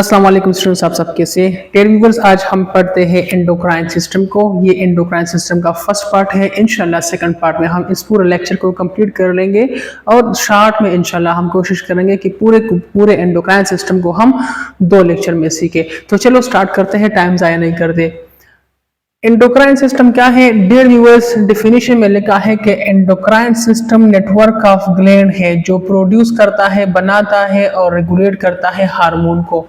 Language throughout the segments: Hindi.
अस्सलाम वालेकुम स्टूडेंट्स, आप सब कैसे। डियर व्यूअर्स, आज हम पढ़ते हैं एंडोक्राइन सिस्टम को। ये एंडोक्राइन सिस्टम का फर्स्ट पार्ट है। इंशाल्लाह सेकंड पार्ट में हम इस पूरे लेक्चर को कंप्लीट कर लेंगे और शॉर्ट में इंशाल्लाह हम कोशिश करेंगे कि पूरे एंडोक्राइन सिस्टम को हम 2 लेक्चर में सीखें। तो चलो स्टार्ट करते हैं, टाइम ज़ाया नहीं करते। एंडोक्राइन सिस्टम क्या है? डियर व्यूअर्स, डिफिनीशन में लिखा है कि endocrine system network of gland है जो प्रोड्यूस करता है, बनाता है और रेगुलेट करता है हार्मोन को।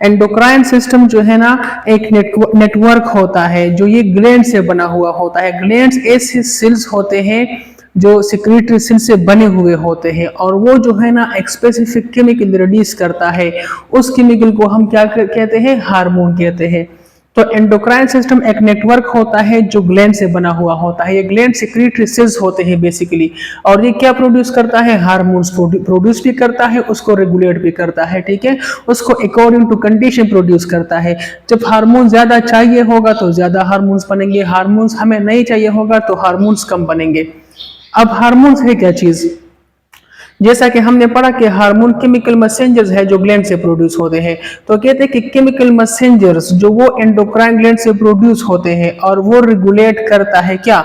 एंडोक्राइन सिस्टम जो है ना, एक नेटवर्क होता है जो ये ग्लैंड से बना हुआ होता है। ग्लैंड्स ऐसे सेल्स होते हैं जो सिक्रीटरी सेल से बने हुए होते हैं और वो जो है ना एक स्पेसिफिक केमिकल रिलीज करता है। उस केमिकल को हम क्या कहते हैं? हार्मोन कहते हैं। तो एंडोक्राइन सिस्टम एक नेटवर्क होता है जो ग्लैंड से बना हुआ होता है। ये ग्लैंड सिक्रीटरी सेल्स होते हैं बेसिकली, और ये क्या प्रोड्यूस करता है? हार्मोन्स प्रोड्यूस भी करता है, उसको रेगुलेट भी करता है। ठीक है, उसको अकॉर्डिंग टू कंडीशन प्रोड्यूस करता है। जब हार्मोन ज्यादा चाहिए होगा तो ज्यादा हार्मोन्स बनेंगे, हार्मोन्स हमें नहीं चाहिए होगा तो हार्मोन्स कम बनेंगे। अब हार्मोन्स है क्या चीज? जैसा कि हमने पढ़ा कि हार्मोन केमिकल मैसेंजर्स है जो ग्लैंड से प्रोड्यूस होते हैं। तो कहते हैं कि केमिकल मैसेंजर्स जो वो एंडोक्राइन ग्लैंड से प्रोड्यूस होते हैं और वो रेगुलेट करता है क्या?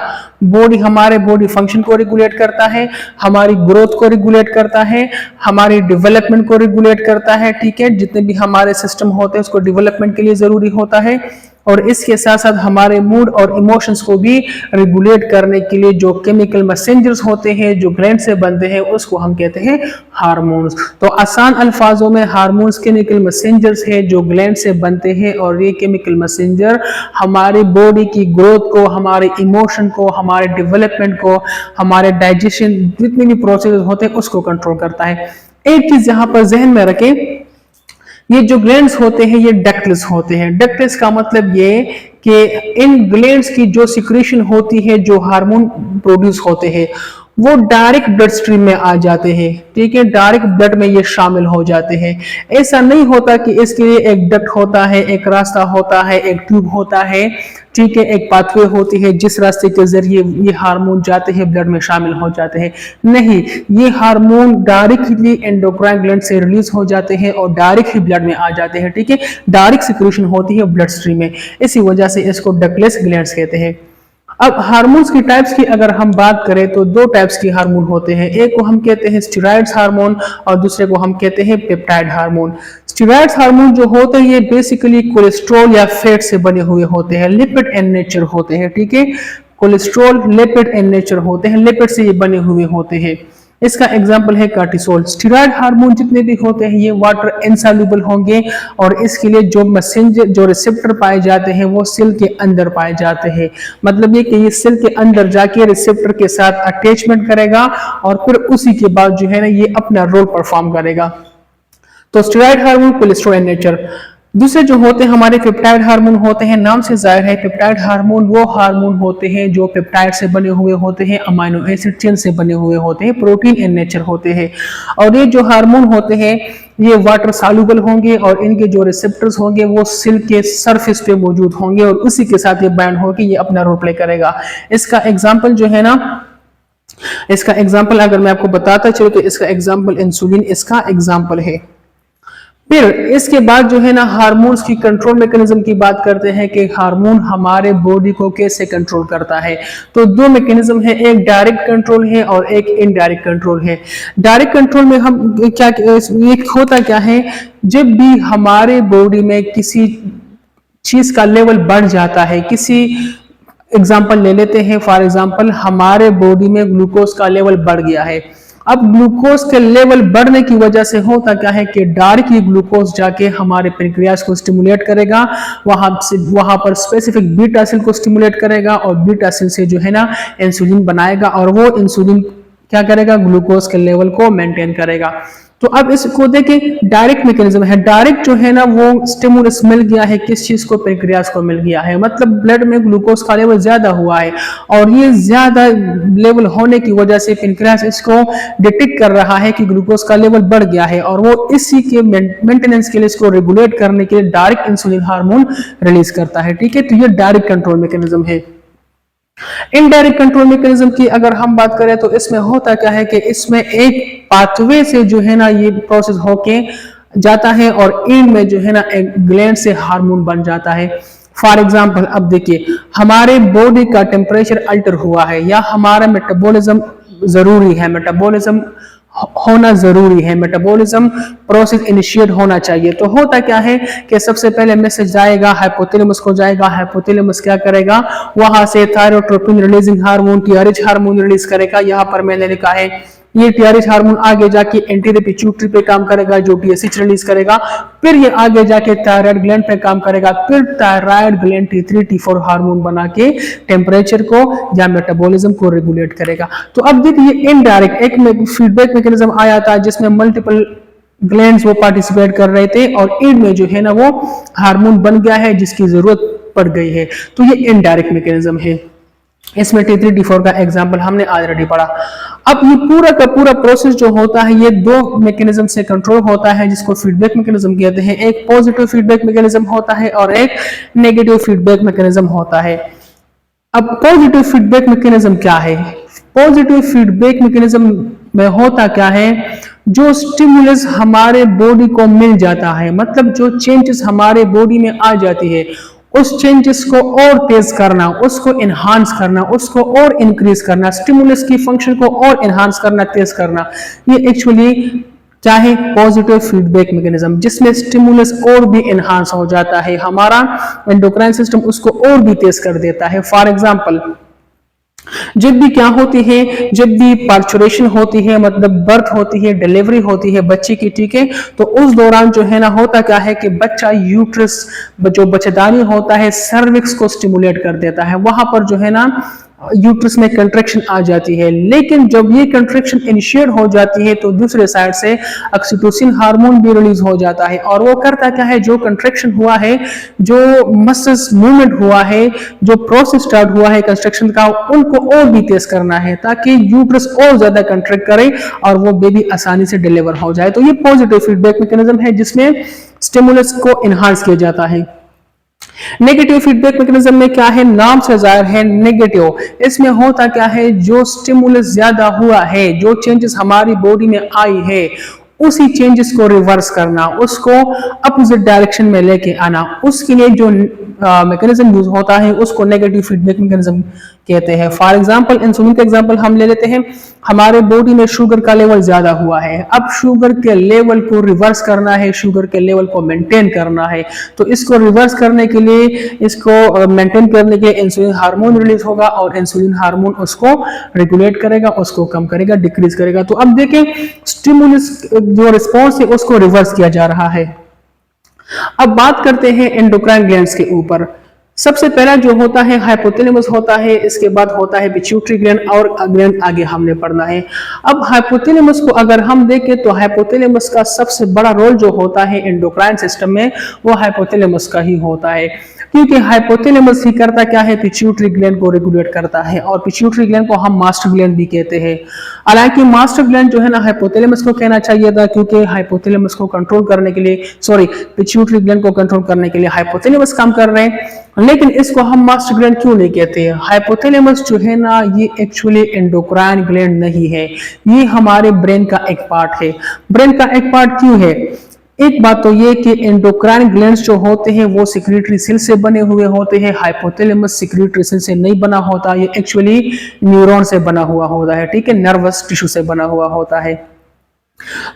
हमारे बॉडी फंक्शन को रेगुलेट करता है, हमारी ग्रोथ को रेगुलेट करता है, हमारी डेवलपमेंट को रेगुलेट करता है। ठीक है, जितने भी हमारे सिस्टम होते हैं उसको डेवलपमेंट के लिए जरूरी होता है। और इसके साथ साथ हमारे मूड और इमोशंस को भी रेगुलेट करने के लिए जो केमिकल मैसेंजर्स होते हैं जो ग्लैंड से बनते हैं उसको हम कहते हैं हार्मोन्स। तो आसान अल्फाजों में हार्मोन्स केमिकल मैसेंजर्स है जो ग्लैंड से बनते हैं, और ये केमिकल मैसेंजर हमारी बॉडी की ग्रोथ को, हमारे इमोशन को, हमारे डेवलपमेंट को, हमारे डाइजेशन जितने भी प्रोसेस होते हैं उसको कंट्रोल करता है। एक चीज यहाँ पर जहन में रखें, ये जो ग्लैंड्स होते हैं ये डक्टलेस होते हैं। डक्टलेस का मतलब ये कि इन ग्लैंड्स की जो सिक्रीशन होती है, जो हार्मोन प्रोड्यूस होते हैं, वो डायरेक्ट ब्लड स्ट्रीम में आ जाते हैं। ठीक है, डायरेक्ट ब्लड में ये शामिल हो जाते हैं। ऐसा नहीं होता कि इसके लिए एक डक्ट होता है, एक रास्ता होता है, एक ट्यूब होता है। ठीक है, एक पाथवे होती है जिस रास्ते के जरिए ये हार्मोन जाते हैं, ब्लड में शामिल हो जाते हैं। नहीं, ये हार्मोन डायरेक्टली एंडोक्राइन ग्लैंड से रिलीज हो जाते हैं और डायरेक्ट ही ब्लड में आ जाते हैं। ठीक है, डायरेक्ट सिक्रीशन होती है ब्लड स्ट्रीम में, इसी वजह से इसको डक्टलेस ग्लैंड्स कहते हैं। अब हार्मोन्स की टाइप्स की अगर हम बात करें तो 2 टाइप्स के हार्मोन होते हैं। एक को हम कहते हैं स्टेरॉइड्स हार्मोन और दूसरे को हम कहते हैं पेप्टाइड हार्मोन। स्टेरॉइड्स हार्मोन जो होते हैं ये बेसिकली कोलेस्ट्रॉल या फैट से बने हुए होते हैं, लिपिड इन नेचर होते हैं। ठीक है, कोलेस्ट्रॉल लिपिड इन नेचर होते हैं, लिपिड से ये बने हुए होते हैं। इसका एग्जाम्पल है कार्टिसोल। स्टेरॉइड हार्मोन जितने भी होते हैं ये वाटर इनसॉल्युबल होंगे और इसके लिए जो मैसेंजर, जो रिसेप्टर पाए जाते हैं वो सेल के अंदर पाए जाते हैं। मतलब ये कि ये सेल के अंदर जाके रिसेप्टर के साथ अटैचमेंट करेगा और फिर उसी के बाद जो है ना ये अपना रोल परफॉर्म करेगा। तो steroid hormone cholesterol in nature. दूसरे जो होते हैं हमारे पेप्टाइड हार्मोन होते हैं। नाम से जाहिर है पेप्टाइड हार्मोन वो हार्मोन होते हैं जो पेप्टाइड से बने हुए होते हैं, अमाइनो एसिड चेन से बने हुए होते हैं, प्रोटीन इन नेचर होते हैं। और ये जो हार्मोन होते हैं ये वाटर सॉल्युबल होंगे और इनके जो रिसेप्टर्स होंगे वो सेल के सरफेस पे मौजूद होंगे और उसी के साथ ये बाइंड होकर ये अपना रोल प्ले करेगा। इसका एग्जाम्पल जो है ना, इसका एग्जाम्पल अगर मैं आपको बताता चलूं तो इसका एग्जाम्पल इंसुलिन इसका एग्जाम्पल है। फिर इसके बाद जो है ना हार्मोन्स की कंट्रोल मैकेनिज्म की बात करते हैं कि हार्मोन हमारे बॉडी को कैसे कंट्रोल करता है। तो 2 मैकेनिज्म है, एक डायरेक्ट कंट्रोल है और एक इनडायरेक्ट कंट्रोल है। डायरेक्ट कंट्रोल में हम क्या, ये होता क्या है, जब भी हमारे बॉडी में किसी चीज का लेवल बढ़ जाता है, किसी एग्जाम्पल ले लेते हैं, फॉर एग्जाम्पल हमारे बॉडी में ग्लूकोज का लेवल बढ़ गया है। अब ग्लूकोज के लेवल बढ़ने की वजह से होता क्या है कि डायरेक्टली ग्लूकोज जाके हमारे पेनक्रियास को स्टिमुलेट करेगा, वहां पर स्पेसिफिक बीटा सेल को स्टिमुलेट करेगा और बीटा सेल से जो है ना इंसुलिन बनाएगा और वो इंसुलिन क्या करेगा? ग्लूकोज के लेवल को मेंटेन करेगा। तो अब इसको देखें, डायरेक्ट मैकेनिज्म है। डायरेक्ट जो है ना वो स्टिमुलस मिल गया है, किस चीज को? पेनक्रियास को मिल गया है। मतलब ब्लड में ग्लूकोज का लेवल ज्यादा हुआ है और ये ज्यादा लेवल होने की वजह से पेनक्रियास इसको डिटेक्ट कर रहा है कि ग्लूकोज का लेवल बढ़ गया है और वो इसी के मेंटेनेंस के लिए, इसको रेगुलेट करने के लिए डायरेक्ट इंसुलिन हार्मोन रिलीज करता है। ठीक है, तो ये डायरेक्ट कंट्रोल मैकेनिज्म है। इनडायरेक्ट कंट्रोल मैकेनिज्म की अगर हम बात करें तो इसमें होता क्या है कि इसमें एक पाथवे से जो है ना ये प्रोसेस होके जाता है और ईड में जो है ना एक ग्लैंड से हार्मोन बन जाता है। फॉर एग्जाम्पल अब देखिए, हमारे बॉडी का टेम्परेचर अल्टर हुआ है या हमारा मेटाबॉलिज्म जरूरी है, मेटाबॉलिज्म होना जरूरी है, मेटाबॉलिज्म प्रोसेस इनिशिएट होना चाहिए। तो होता क्या है कि सबसे पहले मैसेज जाएगा हाइपोथैलेमस को, जाएगा हाइपोथैलेमस क्या करेगा, वहां से thyrotropin releasing hormone TRH hormone release करेगा। यहाँ पर मैंने लिखा है ये टीआरएच हार्मोन आगे जाके एंटीरियर पिट्यूटरी पे काम करेगा जो टीएसएच रिलीज करेगा, फिर ये आगे जाके थायराइड ग्लैंड पे काम करेगा, फिर thyroid gland T3 T4 hormone बना के टेम्परेचर को या मेटाबॉलिज्म को रेगुलेट करेगा। तो अब देखिए इनडायरेक्ट एक में फीडबैक मैकेनिज्म आया था जिसमें मल्टीपल ग्लैंड्स वो पार्टिसिपेट कर रहे थे और ईड में जो है ना वो हार्मोन बन गया है जिसकी जरूरत पड़ गई है। तो ये इनडायरेक्ट मैकेनिज्म है। इसमें T3 T4 का एग्जांपल हमने ऑलरेडी पढ़ा। अब ये पूरा का पूरा प्रोसेस जो होता है ये दो मैकेनिज्म से कंट्रोल होता है जिसको फीडबैक मैकेनिज्म कहते हैं। एक पॉजिटिव फीडबैक मैकेनिज्म होता है और एक नेगेटिव फीडबैक मैकेनिज्म होता है। अब पॉजिटिव फीडबैक मैकेनिज्म क्या है? पॉजिटिव फीडबैक मैकेनिज्म में होता क्या है, जो स्टिमुलस हमारे बॉडी को मिल जाता है, मतलब जो चेंजेस हमारे बॉडी में आ जाती है उस चेंजेस को और तेज करना, उसको इनहांस करना, उसको और इंक्रीज करना, स्टिमुलस की फंक्शन को और इनहांस करना, तेज करना, ये एक्चुअली चाहे पॉजिटिव फीडबैक मैकेनिज्म जिसमें स्टिमुलस और भी इनहांस हो जाता है, हमारा एंडोक्राइन सिस्टम उसको और भी तेज कर देता है। फॉर एग्जांपल जब भी क्या होती है, जब भी पार्चुरेशन होती है, मतलब बर्थ होती है, डिलीवरी होती है बच्चे की, ठीक है, तो उस दौरान जो है ना होता क्या है कि बच्चा यूट्रस जो बच्चेदानी होता है सर्विक्स को स्टिमुलेट कर देता है, वहां पर जो है ना यूट्रस में कंट्रैक्शन आ जाती है। लेकिन जब ये कंट्रैक्शन इनिशिएट हो जाती है तो दूसरे साइड से ऑक्सीटोसिन हार्मोन भी रिलीज हो जाता है और वो करता क्या है, जो कंट्रैक्शन हुआ है, जो मसल्स मूवमेंट हुआ है, जो प्रोसेस स्टार्ट हुआ है कंस्ट्रक्शन का, उनको और भी तेज करना है ताकि यूट्रस और ज्यादा कंट्रैक्ट करे और वो बेबी आसानी से डिलीवर हो जाए। तो ये पॉजिटिव फीडबैक मैकेनिज्म है जिसमें स्टिमुलस को इनहांस किया जाता है। नेगेटिव फीडबैक मैकेनिज्म में क्या है, नाम से जाहिर है नेगेटिव। इसमें होता क्या है, जो स्टिमुलस ज्यादा हुआ है, जो चेंजेस हमारी बॉडी में आई है, उसी चेंजेस को रिवर्स करना, उसको अपोजिट डायरेक्शन में लेके आना, उसके लिए जो मैकेनिज्म यूज होता है उसको नेगेटिव फीडबैक मैकेनिज्म कहते हैं। फॉर एग्जांपल इंसुलिन का एग्जांपल हम ले लेते हैं। हमारे बॉडी में शुगर का लेवल ज्यादा हुआ है, अब शुगर के लेवल को रिवर्स करना है, शुगर के लेवल को मेंटेन करना है, तो इसको रिवर्स करने के लिए, इसको मेंटेन करने के लिए इंसुलिन हार्मोन रिलीज होगा और इंसुलिन हार्मोन उसको रेगुलेट करेगा, उसको कम करेगा, डिक्रीज करेगा। तो अब देखें स्टिमुलस जो रिस्पॉन्स है उसको रिवर्स किया जा रहा है। अब बात करते हैं एंडोक्राइन ग्लैंड्स के ऊपर। सबसे पहला जो होता है हाइपोथैलेमस होता है, इसके बाद होता है पिट्यूटरी ग्लैंड और ग्लैंड आगे हमने पढ़ना है। अब हाइपोथैलेमस को अगर हम देखें तो हाइपोथैलेमस का सबसे बड़ा रोल जो होता है एंडोक्राइन सिस्टम में वो हाइपोथैलेमस का ही होता है, क्योंकि हाइपोथैलेमस ही करता क्या है, पिट्यूटरी ग्लैंड को रेगुलेट करता है और पिट्यूटरी ग्लैंड को हम मास्टर ग्लैंड भी कहते हैं। हालांकि मास्टर ग्लैंड जो है ना हाइपोथैलेमस को कहना चाहिए था, क्योंकि हाइपोथैलेमस को कंट्रोल करने के लिए, सॉरी, पिट्यूटरी ग्लैंड को कंट्रोल करने के लिए हाइपोथैलेमस काम कर रहे हैं, लेकिन इसको हम मास्टर ग्लैंड क्यों नहीं कहते हैं। हाइपोथैलेमस जो है ना ये एक्चुअली एंडोक्राइन ग्लैंड नहीं है, ये हमारे ब्रेन का एक पार्ट है। ब्रेन का एक पार्ट क्यों है? एक बात तो ये कि एंडोक्राइन ग्लैंड्स जो होते हैं वो सिक्रीटरी सेल से बने हुए होते हैं, हाइपोथैलेमस सिक्रीटरी सेल से नहीं बना होता, ये एक्चुअली न्यूरॉन से बना हुआ होता है, ठीक है, नर्वस टिश्यू से बना हुआ होता है।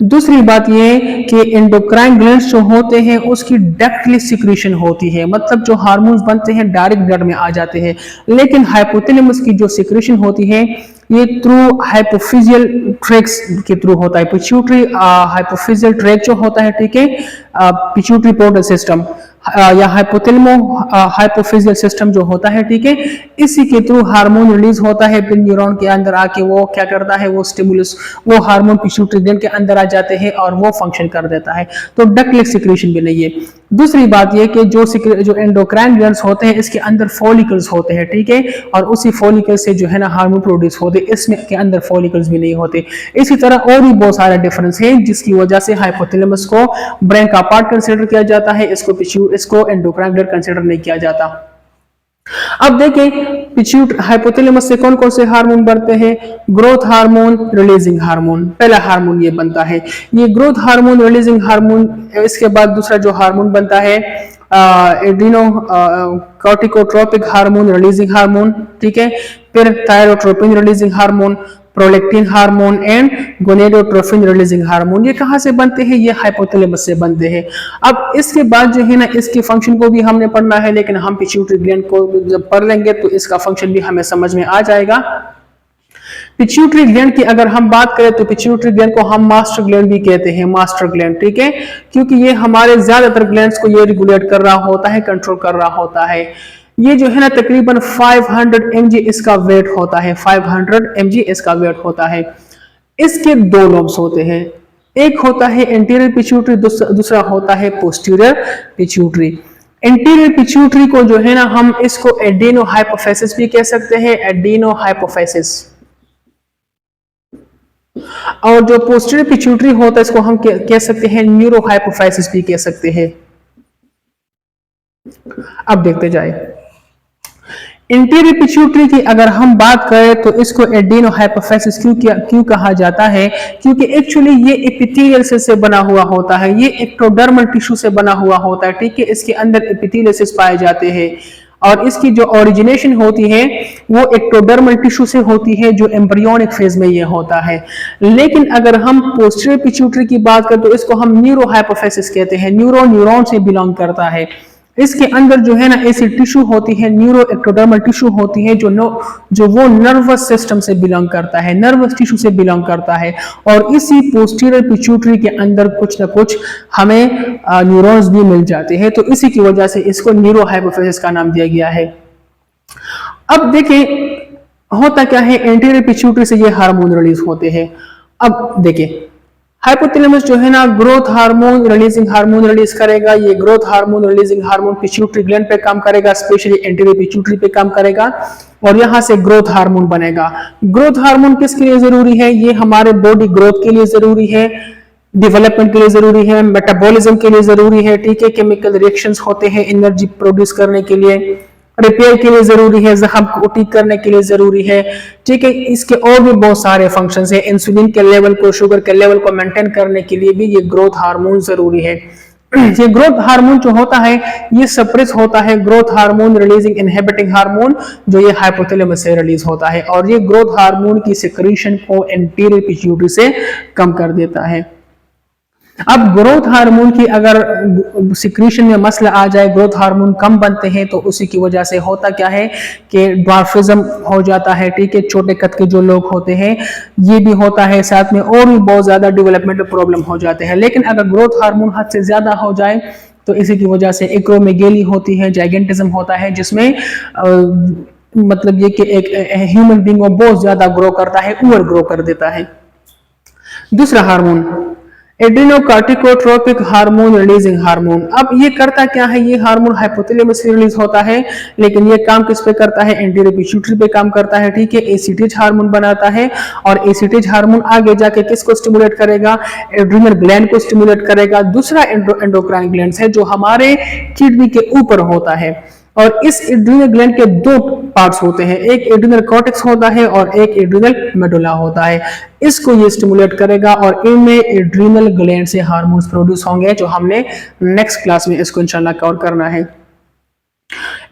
दूसरी बात ये कि एंडोक्राइन ग्लैंड्स जो होते हैं उसकी डायरेक्टली सिक्रीशन होती है, मतलब जो हार्मोन्स बनते हैं डायरेक्ट ब्लड में आ जाते हैं, लेकिन हाइपोथैलेमस की जो सिक्रीशन होती है ये थ्रू हाइपोफिजियल ट्रैक्स के थ्रू होता है। पिट्यूटरी हाइपोफिजियल ट्रैक जो होता है, ठीक है, पिट्यूटरी पोर्टल सिस्टम या हाइपोथैलेमो हाइपोफिजियल सिस्टम जो होता है, ठीक है, इसी के थ्रू हार्मोन रिलीज होता है, फिर न्यूरॉन के अंदर आके वो क्या करता है, वो स्टिमुलस, वो हार्मोन पिट्यूटरी ग्लैंड के अंदर आ जाते हैं और वो फंक्शन कर देता है। तो डक्टलेस सिक्रीशन भी नहीं है। दूसरी बात ये कि जो एंडोक्राइन ग्लैंड्स होते हैं इसके अंदर फॉलिकल्स होते हैं, ठीक है, और उसी फॉलिकल से जो है ना हार्मोन प्रोड्यूस होते हैं, इसमें के अंदर फॉलिकल्स भी नहीं होते। इसी तरह और भी बहुत सारे डिफरेंस है जिसकी वजह से हाइपोथैलेमस को ब्रेन का पार्ट कंसिडर किया जाता है, इसको एंडोक्राइन ग्लैंड कंसिडर नहीं किया जाता। अब देखें पिट्यूटरी हाइपोथैलेमस से कौन कौन से हार्मोन बनते हैं। ग्रोथ हार्मोन, रिलीजिंग हार्मोन, पहला हार्मोन ये बनता है, ये ग्रोथ हार्मोन, रिलीजिंग हार्मोन। इसके बाद दूसरा जो हार्मोन बनता है एड्रीनो कॉर्टिकोट्रोपिक हार्मोन, रिलीजिंग हार्मोन, ठीक है। फिर thyrotropin releasing hormone, prolactin hormone and gonadotrophin releasing hormone. ये कहां से बनते हैं, ये हाइपोथैलेमस से बनते हैं। अब इसके बाद जो है ना इसके फंक्शन को भी हमने पढ़ना है, लेकिन हम पिट्यूटरी ग्लैंड को जब पढ़ लेंगे तो इसका फंक्शन भी हमें समझ में आ जाएगा। पिट्यूटरी ग्लैंड की अगर हम बात करें तो पिट्यूटरी ग्लैंड को हम मास्टर ग्लैंड भी कहते हैं, मास्टर ग्लैंड, ठीक है, क्योंकि ये हमारे ज्यादातर ग्लैंड्स को ये रेगुलेट कर रहा होता है, कंट्रोल कर रहा होता है। ये जो है ना तकरीबन 500 mg इसका वेट होता है, 500 mg इसका वेट होता है। इसके दो लोब्स होते हैं, एक होता है एंटीरियर पिट्यूटरी, दूसरा होता है पोस्टीरियर पिट्यूटरी। एंटीरियर पिट्यूटरी को जो है ना हम इसको एडेनो हाइपोफाइसिस भी कह सकते हैं, एडेनो हाइपोफाइसिस। और जो पोस्टीरियर पिट्यूटरी होता है इसको हम कह सकते हैं न्यूरो हाइपोफाइसिस भी कह सकते हैं। अब देखते जाए इंटीरियर पिट्यूटरी की अगर हम बात करें तो इसको एडेनो हाइपोफाइसिस क्यों कहा जाता है, क्योंकि एक्चुअली ये एपिथेलियल सेल से बना हुआ होता है, ये एक्टोडर्मल टिश्यू से बना हुआ होता है, ठीक है। इसके अंदर एपिथेलियल सेल्स पाए जाते हैं और इसकी जो ओरिजिनेशन होती है वो एक्टोडर्मल टिश्यू से होती है, जो एम्ब्रियोनिक फेज में ये होता है। लेकिन अगर हम पोस्टीरियर पिट्यूटरी की बात करें तो इसको हम न्यूरो हाइपोफाइसिस कहते हैं, न्यूरॉन से बिलोंग करता है। इसके अंदर जो है ना ऐसी टिश्यू होती है, न्यूरो एक्टोडर्मल टिश्यू होती है, जो वो नर्वस सिस्टम से बिलोंग करता है, नर्वस टिश्यू से बिलोंग करता है। और इसी पोस्टीरियर पिट्यूटरी के अंदर कुछ ना कुछ हमें न्यूरॉन्स भी मिल जाते हैं, तो इसी की वजह से इसको न्यूरो हाइपोफाइसिस का नाम दिया गया है। अब देखें होता क्या है, एंटीरियर पिट्यूटरी से ये हार्मोन रिलीज होते हैं। अब देखें हाइपोथैलेमस जो है ना ग्रोथ हार्मोन रिलीज करेगा, ये growth hormone releasing hormone pituitary gland पे काम करेगा, स्पेशली एंटीरियर पिट्यूटरी पे काम करेगा और यहां से ग्रोथ हार्मोन बनेगा। ग्रोथ हार्मोन किसके लिए जरूरी है, ये हमारे बॉडी ग्रोथ के लिए जरूरी है, डेवलपमेंट के लिए जरूरी है, मेटाबॉलिज्म के लिए जरूरी है, ठीक है। केमिकल रिएक्शंस होते हैं एनर्जी प्रोड्यूस करने के लिए, रिपेयर के लिए जरूरी है, जख्म को ठीक करने के लिए जरूरी है, ठीक है। इसके और भी बहुत सारे फंक्शंस हैं, इंसुलिन के लेवल को, शुगर के लेवल को मेंटेन करने के लिए भी ये ग्रोथ हार्मोन जरूरी है। ये ग्रोथ हार्मोन जो होता है ये सप्रेस होता है, growth hormone releasing inhibiting hormone जो ये हाइपोथैलेमस से रिलीज होता है और ये ग्रोथ हार्मोन की सिक्रीशन को एंटीरियर पिट्यूटरी से कम कर देता है। अब ग्रोथ हार्मोन की अगर सिक्रीशन में मसला आ जाए, ग्रोथ हार्मोन कम बनते हैं तो उसी की वजह से होता क्या है कि ड्वार्फिज्म हो जाता है, ठीक है। छोटे कद के जो लोग होते हैं ये भी होता है, साथ में और भी बहुत ज्यादा डेवलपमेंटल प्रॉब्लम हो जाते हैं। लेकिन अगर ग्रोथ हार्मोन हद से ज्यादा हो जाए तो इसी की वजह से एक्रोमेगेली होती है, जाइगेंटिज्म होता है, जिसमें मतलब ये कि एक ह्यूमन बीइंग बहुत ज्यादा ग्रो करता है, ओवर ग्रो कर देता है। दूसरा हार्मोन एड्रेनोकार्टिकोट्रोपिक हार्मोन रिलीजिंग हार्मोन। अब ये करता क्या है, ये हार्मोन हाइपोथैलेमस से रिलीज होता है, लेकिन ये काम किस पे करता है, एंटीरियर पिट्यूटरी पे काम करता है, ठीक है। एसीटीज हार्मोन बनाता है और एसीटीज हार्मोन आगे जाके किसको स्टिमुलेट करेगा, एड्रीनल ग्लैंड को स्टिमुलेट करेगा। दूसरा एंडोक्राइन ग्लैंड है जो हमारे किडनी के ऊपर होता है और इस एड्रीनल ग्लैंड के दो पार्ट्स होते हैं, एक एड्रीनल कॉर्टेक्स होता है और एक एड्रीनल मेडुला होता है। इसको ये स्टिमुलेट करेगा और इनमें एड्रीनल ग्लैंड से हार्मोन्स प्रोड्यूस होंगे, जो हमने नेक्स्ट क्लास में इसको इंशाल्लाह कवर करना है।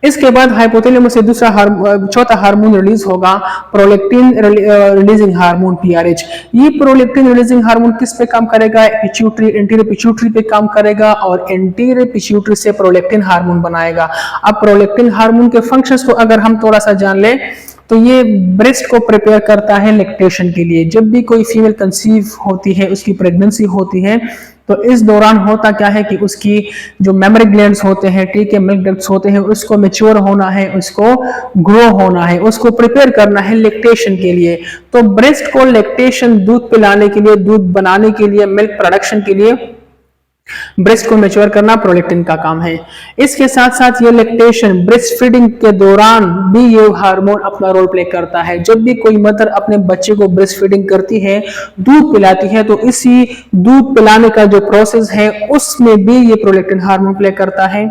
इसके बाद हाइपोथैलेमस से चौथा हार्मोन रिलीज होगा, प्रोलेक्टिन रिलीजिंग हार्मोन पीआरएच। ये प्रोलेक्टिन रिलीजिंग हार्मोन किस पे काम करेगा, पिट्यूटरी, एंटीरियर पिट्यूटरी पे काम करेगा और एंटीरियर पिट्यूटरी से प्रोलेक्टिन हार्मोन बनाएगा। अब प्रोलेक्टिन हार्मोन के फंक्शंस को अगर हम थोड़ा सा जान ले तो ये ब्रेस्ट को प्रिपेयर करता है लैक्टेशन के लिए। जब भी कोई फीमेल कंसीव होती है, उसकी प्रेगनेंसी होती है, तो इस दौरान होता क्या है कि उसकी जो मेमरी ग्लैंड्स होते हैं, ठीक है, मिल्क डक्ट्स होते हैं, उसको मैच्योर होना है, उसको ग्रो होना है, उसको प्रिपेयर करना है लैक्टेशन के लिए। तो ब्रेस्ट को लैक्टेशन, दूध पिलाने के लिए, दूध बनाने के लिए, मिल्क प्रोडक्शन के लिए ब्रेस्ट को मैच्योर करना प्रोलेक्टिन का काम है। इसके साथ साथ ये लैक्टेशन, ब्रेस्ट फीडिंग के दौरान भी ये हार्मोन अपना रोल प्ले करता है। जब भी कोई मदर अपने बच्चे को ब्रेस्ट फीडिंग करती है, दूध पिलाती है, तो इसी दूध पिलाने का जो प्रोसेस है उसमें भी ये प्रोलेक्टिन हार्मोन प्ले करता है।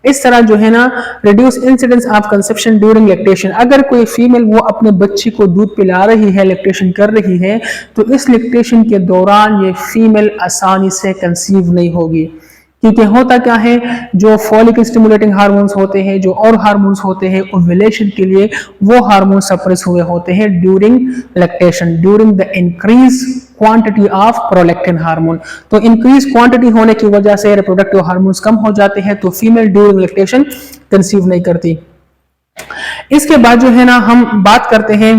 इस तरह जो है ना reduce incidence of conception during lactation, अगर कोई फीमेल वो अपने बच्चे को दूध पिला रही है, लैक्टेशन कर रही है, तो इस लैक्टेशन के दौरान ये फीमेल आसानी से कंसीव नहीं होगी। क्योंकि होता क्या है, जो फॉलिक स्टिमुलेटिंग हार्मोन्स होते हैं, जो और हार्मोन्स होते हैं ओव्यूलेशन के लिए, वो हार्मोन सप्रेस हुए होते हैं during lactation, during the increase quantity of prolactin hormone. तो इंक्रीज क्वांटिटी होने की वजह से रिप्रोडक्टिव हार्मोन्स कम हो जाते हैं, तो फीमेल ड्यूरिंग लैक्टेशन कंसीव नहीं करती। इसके बाद जो है ना हम बात करते हैं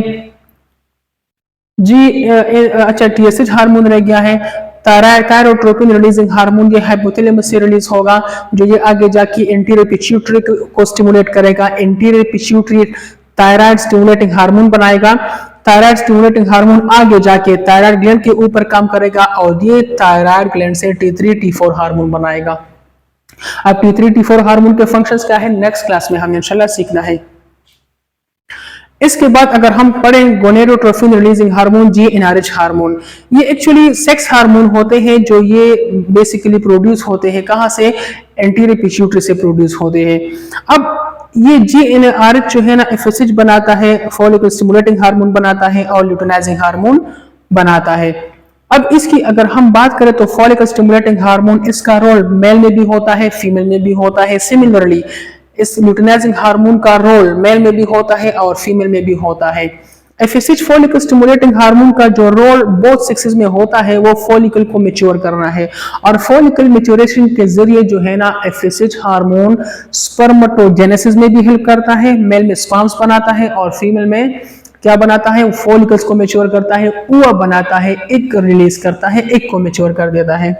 जी, अच्छा टीएसएच हार्मोन रह गया है, थायरोट्रोपिन रिलीजिंग हार्मोन, ये हाइपोथैलेमस से रिलीज होगा, जो ये आगे जाके एंटीरियर पिट्यूटरी को स्टिमुलेट करेगा। Anterior pituitary thyroid stimulating hormone बनाएगा। थायराइड स्टिमुलेटिंग हार्मोन आगे जाके थायराइड ग्लैंड के ऊपर काम करेगा और ये थायराइड ग्लैंड से T3 T4 हार्मोन बनाएगा। अब T3 T4 हार्मोन के फंक्शंस क्या है, नेक्स्ट क्लास में हमें इंशाल्लाह सीखना है। इसके बाद अगर हम पढ़ें gonadotrophin releasing hormone, GnRH hormone, ये एक्चुअली सेक्स हार्मोन होते हैं, जो ये बेसिकली प्रोड्यूस होते हैं कहां से, एंटीरियर पिट्यूटरी से प्रोड्यूस होते हैं। अब ये GnRH जो है ना एफएसएच बनाता है, फॉलिकल स्टिमुलेटिंग हार्मोन बनाता है और ल्यूटेनाइजिंग हार्मोन बनाता है। अब इसकी अगर हम बात करें तो फॉलिकल स्टिमुलेटिंग हार्मोन, इसका रोल मेल में भी होता है, फीमेल में भी होता है। सिमिलरली इस ल्यूटेनाइजिंग हार्मोन का रोल मेल में भी होता है और फीमेल में भी होता है। एफएसएच फॉलिकल स्टिमुलेटिंग हार्मोन का जो रोल बोथ सेक्सेस में होता है वो फॉलिकल को मैच्योर करना है, और फॉलिकल मैच्योरेशन के जरिए जो है ना एफएसएच हार्मोन स्पर्मेटोजेनेसिस में भी हेल्प करता है, मेल में स्पर्म्स बनाता है और फीमेल में क्या बनाता है, फॉलिकल्स को मैच्योर करता है, ऊआ बनाता है, एग रिलीज करता है, एग को मैच्योर कर देता है।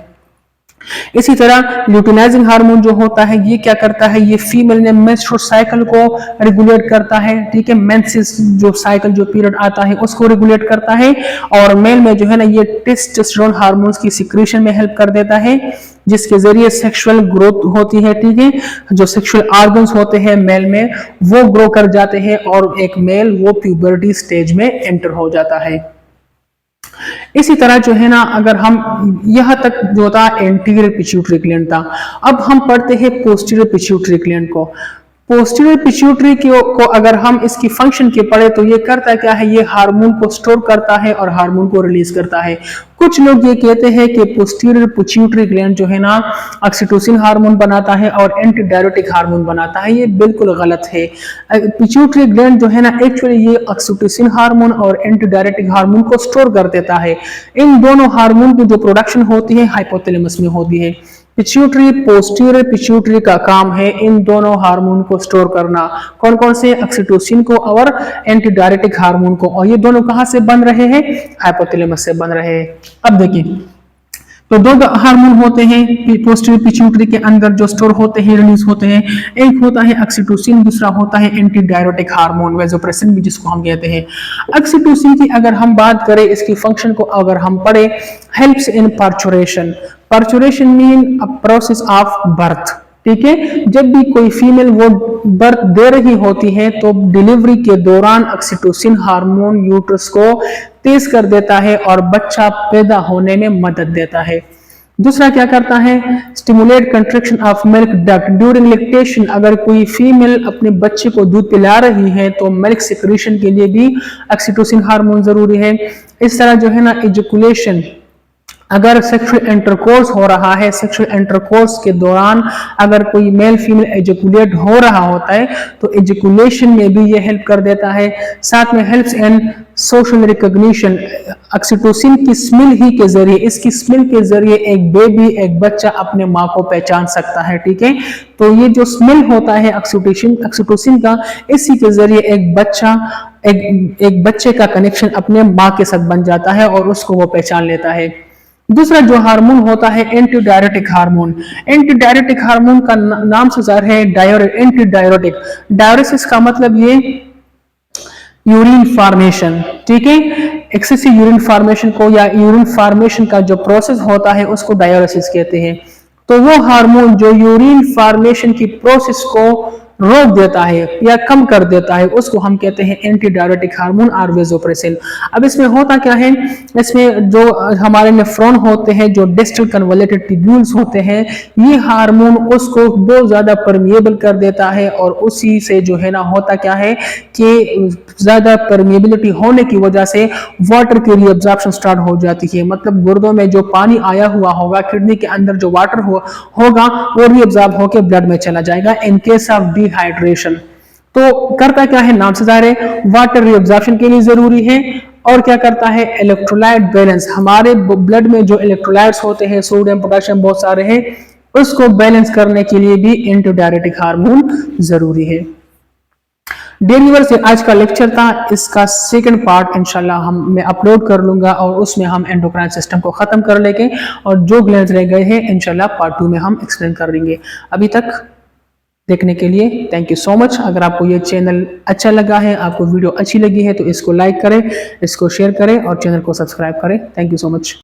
इसी तरह ल्यूटेनाइजिंग हार्मोन जो होता है ये क्या करता है, ये फीमेल ने मेंस्ट्रुअल साइकिल को रेगुलेट करता है, ठीक है, मेंसेस जो साइकिल जो पीरियड आता है उसको रेगुलेट करता है, और मेल में जो है ना ये टेस्टोस्टेरोन हार्मोन्स की सिक्रीशन में हेल्प कर देता है, जिसके जरिए सेक्सुअल ग्रोथ होती है, ठीक है, जो सेक्सुअल ऑर्गन्स होते हैं मेल में वो ग्रो कर जाते हैं और एक मेल वो प्यूबर्टी स्टेज में एंटर हो जाता है। इसी तरह जो है ना अगर हम यहां तक जो था एंटीरियर पिट्यूटरी ग्लैंड था, अब हम पढ़ते हैं पोस्टीरियर पिट्यूटरी ग्लैंड को। पोस्टीरियर पिट्यूटरी को अगर हम इसकी फंक्शन के पढ़े तो ये करता क्या है, ये हार्मोन को स्टोर करता है और हार्मोन को रिलीज करता है। कुछ लोग ये कहते हैं कि पोस्टीरियर पिट्यूटरी ग्लैंड जो है ना ऑक्सीटोसिन हार्मोन बनाता है और एंटी डायरेटिक हार्मोन बनाता है, ये बिल्कुल गलत है। पिट्यूटरी ग्लैंड जो है ना एक्चुअली ये ऑक्सीटोसिन हार्मोन और एंटी डायरेटिक हार्मोन को स्टोर कर देता है। इन दोनों हार्मोन की जो प्रोडक्शन होती है हाइपोथैलेमस में होती है। पिट्यूटरी पोस्टीरियर पिट्यूटरी का काम है इन दोनों हार्मोन को स्टोर करना, कौन कौन से, ऑक्सीटोसिन को और एंटी डायरेटिक हार्मोन को, और ये दोनों कहां से बन रहे हैं, हाइपोथैलेमस से बन रहे हैं। अब देखिए तो दो हार्मोन होते हैं पोस्टीरियर पिट्यूटरी के अंदर जो स्टोर होते हैं, रिलीज होते हैं, एक होता है ऑक्सीटोसिन, दूसरा होता है एंटी डायरेटिक हार्मोन वेसोप्रेसिन भी जिसको हम कहते हैं। ऑक्सीटोसिन की अगर हम बात करें इसकी फंक्शन को अगर हम पढ़े, helps in parturition. Parturition mean a process of birth, ठीक है, जब भी कोई फीमेल वो बर्थ दे रही होती है तो डिलीवरी के दौरान ऑक्सीटोसिन हार्मोन यूट्रस को तेज कर देता है और बच्चा पैदा होने में मदद देता है। दूसरा क्या करता है, stimulate contraction of milk duct during lactation. अगर कोई फीमेल अपने बच्चे को दूध पिला रही है तो मिल्क सिक्रीशन के लिए भी ऑक्सीटोसिन हार्मोन जरूरी है। इस तरह जो है ना एजुकुलेशन, अगर सेक्सुअल इंटरकोर्स हो रहा है, सेक्सुअल इंटरकोर्स के दौरान अगर कोई मेल फीमेल एजुकुलेट हो रहा होता है तो एजुकुलेशन में भी ये हेल्प कर देता है। साथ में helps in social recognition, oxytocin की स्मेल ही के जरिए, इसकी स्मेल के जरिए एक बेबी, एक बच्चा अपने माँ को पहचान सकता है, ठीक है। तो ये जो स्मेल होता है ऑक्सीटोसिन का, इसी के जरिए एक बच्चा एक बच्चे का कनेक्शन अपने माँ के साथ बन जाता है और उसको वो पहचान लेता है। दूसरा जो हार्मोन होता है anti diuretic hormone. Anti diuretic hormone का नाम से ज़ाहिर है एंटी डायरेटिक। डायरेसिस का मतलब ये यूरिन फॉर्मेशन, ठीक है, एक्सेसिव यूरिन फॉर्मेशन को या यूरिन फॉर्मेशन का जो प्रोसेस होता है उसको डायरेसिस कहते हैं। तो वो हार्मोन जो यूरिन फॉर्मेशन की प्रोसेस को रोक देता है या कम कर देता है, उसको हम कहते हैं एंटी डायरेटिक हार्मोन और वेसोप्रेसिन। अब इसमें होता क्या है, इसमें जो हमारे नेफ्रॉन होते हैं, जो डिस्टल कन्वोल्यूटेड ट्यूब्यूल्स होते हैं, ये हार्मोन उसको बहुत ज्यादा परमिएबल कर देता है और उसी से जो है ना होता क्या है कि ज्यादा परमिएबिलिटी होने की वजह से वाटर की रीअब्जॉर्प्शन स्टार्ट हो जाती है। मतलब गुर्दों में जो पानी आया हुआ होगा, किडनी के अंदर जो वाटर होगा वो रीअब्जॉर्ब होकर ब्लड में चला जाएगा इन केस ऑफ डिहाइड्रेशन। तो करता क्या है, नाम से जाहिर है वाटर रीअब्जॉर्प्शन के लिए जरूरी है। और क्या करता है, इलेक्ट्रोलाइट बैलेंस, हमारे ब्लड में जो इलेक्ट्रोलाइट्स होते हैं, सोडियम पोटेशियम बहुत सारे हैं, उसको बैलेंस करने के लिए भी एंटीडायरेटिक हार्मोन जरूरी है। डियर व्यूअर्स, से आज का लेक्चर था, इसका सेकंड पार्ट इंशाल्लाह मैं अपलोड कर लूंगा और उसमें हम एंडोक्राइन सिस्टम को खत्म कर लेंगे और जो ग्लैंड्स रह गए हैं इंशाल्लाह पार्ट 2 में हम एक्सप्लेन कर लेंगे। अभी तक देखने के लिए थैंक यू सो मच। अगर आपको ये चैनल अच्छा लगा है, आपको वीडियो अच्छी लगी है, तो इसको लाइक करें, इसको शेयर करें और चैनल को सब्सक्राइब करें। Thank you so much.